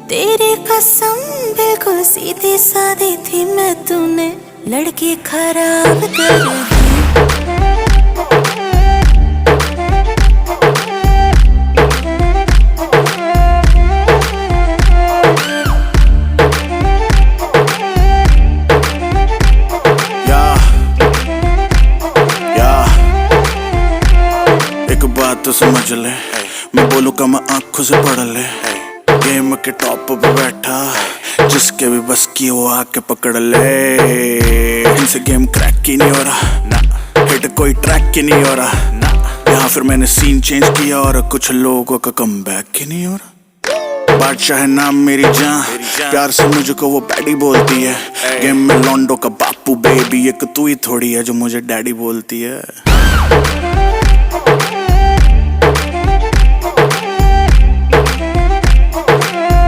तेरी कसम बिल्कुल सीधी सादी थी मैं, तूने लड़की खराब कर दी। एक बात तो समझ ले, मैं बोलूँ का मैं आंखों से पढ़ ले। गेम के टॉप पे बैठा, जिसके भी बस की वो आके पकड़ ले। इनसे गेम क्रैक ही नहीं हो रहा ना, हिट कोई ट्रैक ही नहीं हो रहा ना। यहाँ फिर मैंने सीन चेंज किया और कुछ लोगों का कमबैक ही नहीं हो रहा। बादशाह है नाम मेरी जान, प्यार से मुझको वो डैडी बोलती है। गेम में लॉन्डो का बापू बेबी, एक तू ही थोड़ी है जो मुझे डैडी बोलती है।